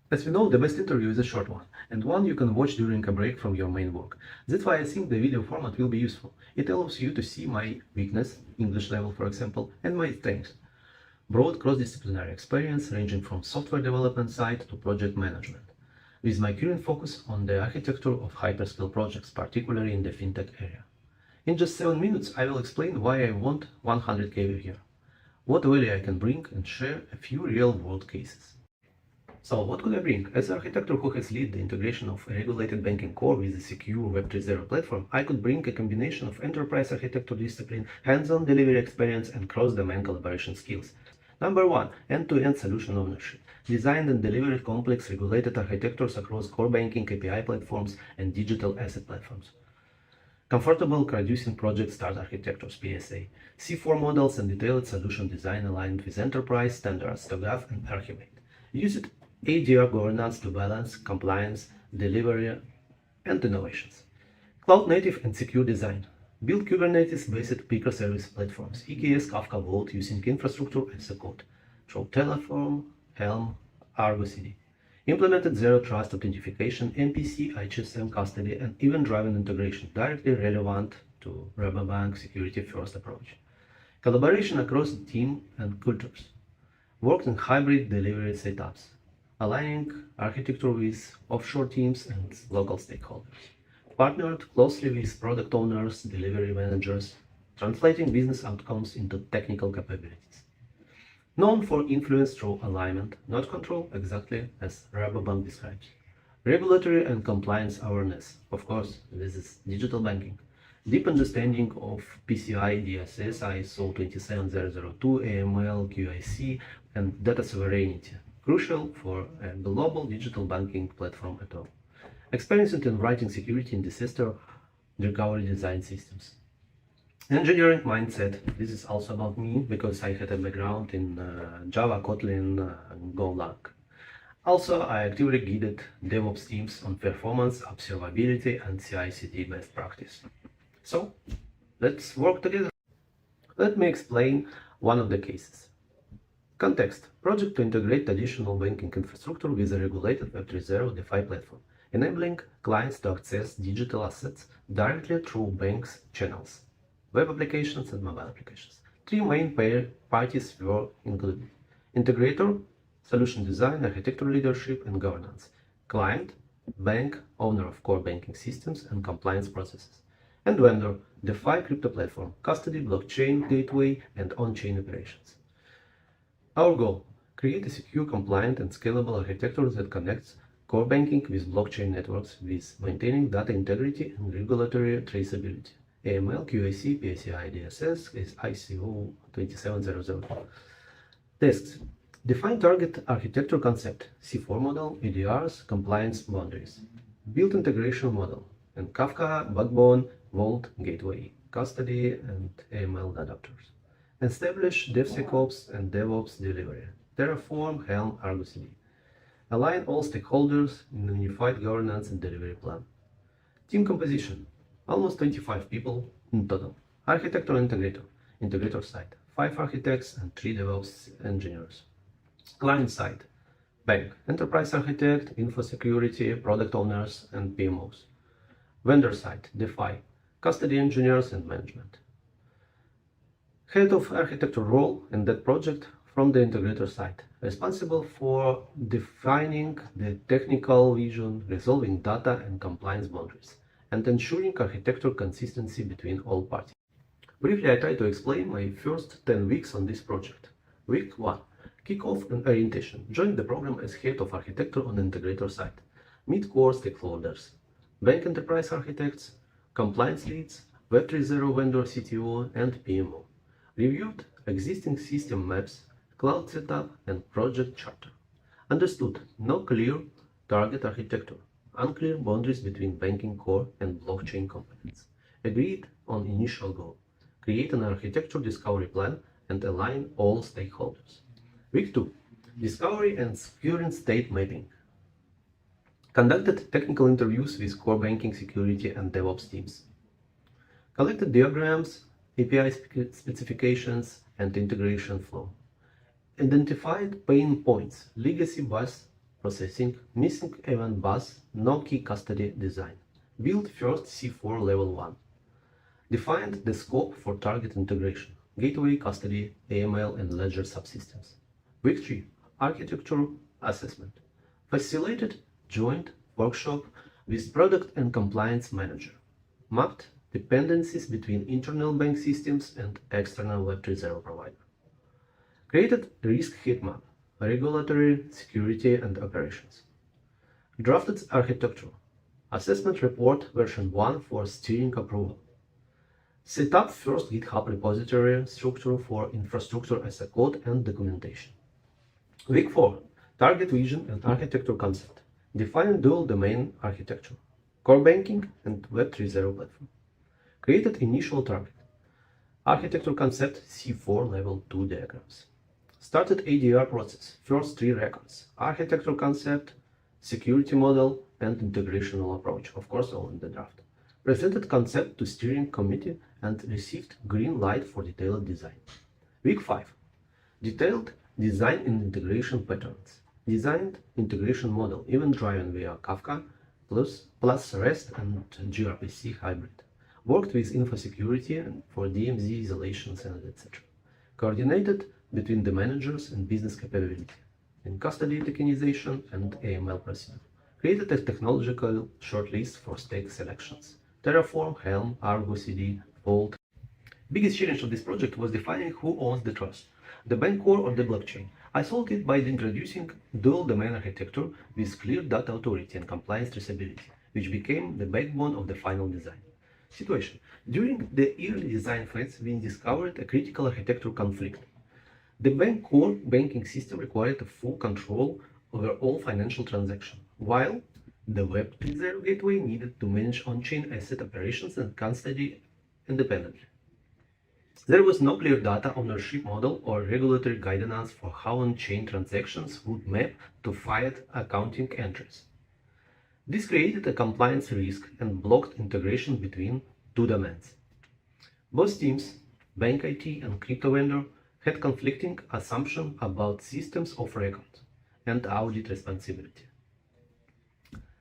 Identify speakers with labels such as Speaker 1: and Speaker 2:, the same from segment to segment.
Speaker 1: As we know, the best interview is a short one, and one you can watch during a break from your main work. That's why I think the video format will be useful. It allows you to see my weakness, English level for example, and my strengths. Broad cross-disciplinary experience ranging from software development side to project management, with my current focus on the architecture of hyperscale projects, particularly in the fintech area. In just 7 minutes, I will explain why I want 100k a year, what value I can bring, and share a few real-world cases. So what could I bring? As an architect who has led the integration of a regulated banking core with a secure Web 3.0 platform, I could bring a combination of enterprise architecture discipline, hands-on delivery experience, and cross-domain collaboration skills. Number 1. End-to-end solution ownership. Designed and delivered complex regulated architectures across core banking, API platforms, and digital asset platforms. Comfortable producing project start architectures, PSA. C4 models and detailed solution design aligned with enterprise standards, TOGAF and Archimate. Use it ADR governance to balance compliance, delivery, and innovations. Cloud native and secure design. Build Kubernetes-based microservice platforms, EKS Kafka Vault using infrastructure as a code, through Terraform, Helm, Argo CD. Implemented Zero Trust authentication, MPC, HSM custody, and event-driven integration directly relevant to Rabobank security-first approach. Collaboration across team and cultures. Worked in hybrid delivery setups, aligning architecture with offshore teams and local stakeholders. Partnered closely with product owners, delivery managers, translating business outcomes into technical capabilities. Known for influence through alignment, not control, exactly as Rabobank describes. Regulatory and compliance awareness. Of course, this is digital banking. Deep understanding of PCI DSS, ISO 27002, AML, QIC, and data sovereignty, crucial for a global digital banking platform at all. Experience in writing security and disaster recovery design systems. Engineering mindset. This is also about me because I had a background in Java, Kotlin, Golang. Also, I actively guided DevOps teams on performance, observability, and CI/CD best practice. So, let's work together. Let me explain one of the cases. Context. Project to integrate traditional banking infrastructure with a regulated Web 3.0 DeFi platform, enabling clients to access digital assets directly through banks' channels, web applications, and mobile applications. Three main parties were included: integrator, solution design, architecture leadership, and governance; client, bank, owner of core banking systems and compliance processes; and vendor, DeFi crypto platform, custody, blockchain, gateway, and on-chain operations. Our goal: create a secure, compliant, and scalable architecture that connects core banking with blockchain networks with maintaining data integrity and regulatory traceability. AML, QIC, PCI DSS is ISO 27002. Tasks. Define target architecture concept, C4 model, EDRs, compliance boundaries. Build integration model, and Kafka, Backbone, Vault, Gateway, custody, and AML adapters. Establish DevSecOps and DevOps delivery, Terraform, Helm, Argo CD. Align all stakeholders in a unified governance and delivery plan. Team composition: almost 25 people in total. Architect or integrator? Integrator side: 5 architects and 3 DevOps engineers. Client side: bank, enterprise architect, info security, product owners, and PMOs. Vendor side: DeFi, custody engineers and management. Head of architecture role in that project from the integrator side, responsible for defining the technical vision, resolving data and compliance boundaries, and ensuring architectural consistency between all parties. Briefly, I try to explain my first 10 weeks on this project. Week 1. Kick-off and orientation. Join the program as head of architecture on the integrator side. Meet core stakeholders, bank enterprise architects, compliance leads, Web 3.0 vendor CTO, and PMO. Reviewed existing system maps, cloud setup, and project charter. Understood no clear target architecture, unclear boundaries between banking core and blockchain components. Agreed on initial goal: create an architecture discovery plan and align all stakeholders. Week 2. Discovery and current state mapping. Conducted technical interviews with core banking, security, and DevOps teams. Collected diagrams, API specifications, and integration flow. Identified pain points, legacy bus processing, missing event bus, no key custody design. Build first C4 level 1. Defined the scope for target integration, gateway, custody, AML, and ledger subsystems. Week 3. Architecture assessment. Facilitated joint workshop with product and compliance manager. Mapped dependencies between internal bank systems and external Web 3.0 provider. Created risk heat map, regulatory, security, and operations. Drafted architecture. Assessment report version 1 for steering approval. Set up first GitHub repository structure for infrastructure as a code and documentation. Week 4. Target vision and architecture concept. Define dual domain architecture, core banking, and Web 3.0 platform. Created initial target. Architecture concept C4 level 2 diagrams. Started ADR process, first 3 records. Architecture concept, security model, and integrational approach, of course all in the draft. Presented concept to steering committee and received green light for detailed design. Week 5. Detailed design and integration patterns. Designed integration model, event driven via Kafka plus REST and gRPC hybrid. Worked with info security for DMZ isolations and etc. Coordinated between the managers and business capability. In custody tokenization and AML procedure. Created a technological shortlist for stake selections. Terraform, Helm, Argo CD, Vault. Biggest challenge of this project was defining who owns the trust, the bank core or the blockchain. I solved it by introducing dual domain architecture with clear data authority and compliance traceability, which became the backbone of the final design. Situation. During the early design phase, we discovered a critical architectural conflict. The bank core banking system required a full control over all financial transactions, while the Web 3.0 gateway needed to manage on-chain asset operations and custody independently. There was no clear data ownership model or regulatory guidance for how on-chain transactions would map to fiat accounting entries. This created a compliance risk and blocked integration between two domains. Both teams, bank IT and crypto vendor, had conflicting assumptions about systems of record and audit responsibility.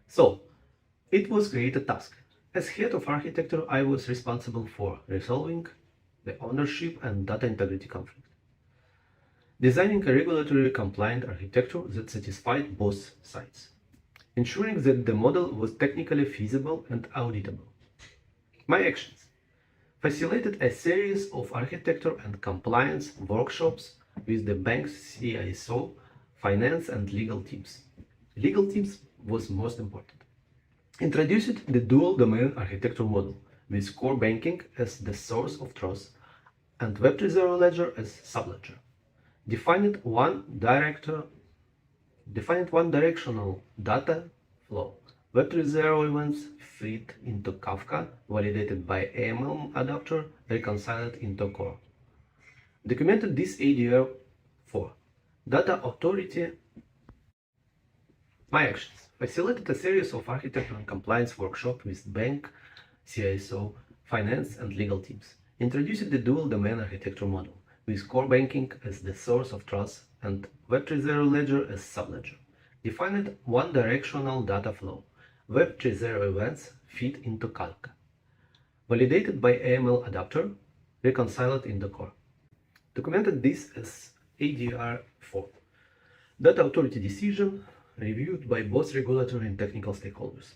Speaker 1: So, it was created task. As head of architecture, I was responsible for resolving the ownership and data integrity conflict. Designing a regulatory compliant architecture that satisfied both sides. Ensuring that the model was technically feasible and auditable. My actions. Facilitated a series of architecture and compliance workshops with the bank's CISO, finance and legal teams. Legal teams was most important. Introduced the dual domain architecture model with core banking as the source of trust and Web 3.0 ledger as subledger. Defined one directional data flow. Web 3.0 events feed into Kafka, validated by AML adapter, reconciled into core. Documented this ADR for data authority. My actions. Facilitated a series of architecture and compliance workshops with bank, CISO, finance and legal teams. Introduced the dual domain architecture model with core banking as the source of trust and Web 3.0 ledger as subledger. Defined one directional data flow. Web 3.0 events feed into Kafka. Validated by AML adapter, reconciled in the core. Documented this as ADR4. Data authority decision reviewed by both regulatory and technical stakeholders.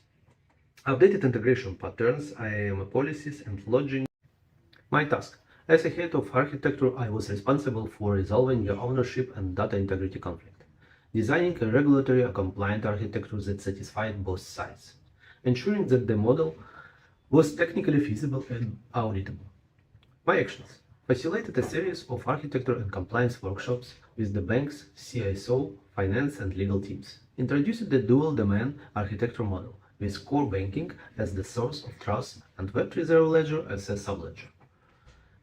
Speaker 1: Updated integration patterns, IAM policies, and lodging. My task. As a head of architecture, I was responsible for resolving the ownership and data integrity conflict, designing a regulatory compliant architecture that satisfied both sides, ensuring that the model was technically feasible and auditable. My actions. Facilitated a series of architecture and compliance workshops with the bank's CISO, finance and legal teams. Introduced the dual domain architecture model with core banking as the source of trust and Web 3.0 ledger as a subledger.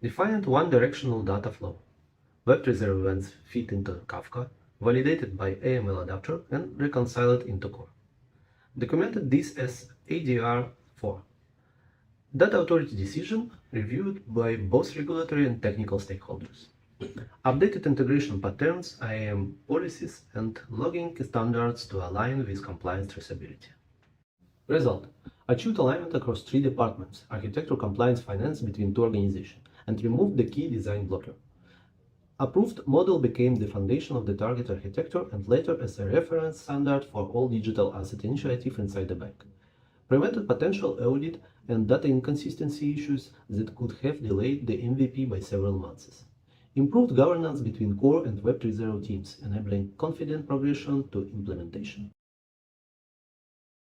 Speaker 1: Defined one directional data flow. Web 3.0 events feed into Kafka, validated by AML adapter and reconciled into core. Documented this as ADR4. Data authority decision reviewed by both regulatory and technical stakeholders. Updated integration patterns, IAM policies, and logging standards to align with compliance traceability. Result: achieved alignment across three departments, architecture, compliance, finance, between two organizations, and removed the key design blocker. Approved model became the foundation of the target architecture and later as a reference standard for all digital asset initiatives inside the bank. Prevented potential audit and data inconsistency issues that could have delayed the MVP by several months. Improved governance between core and Web 3.0 teams, enabling confident progression to implementation.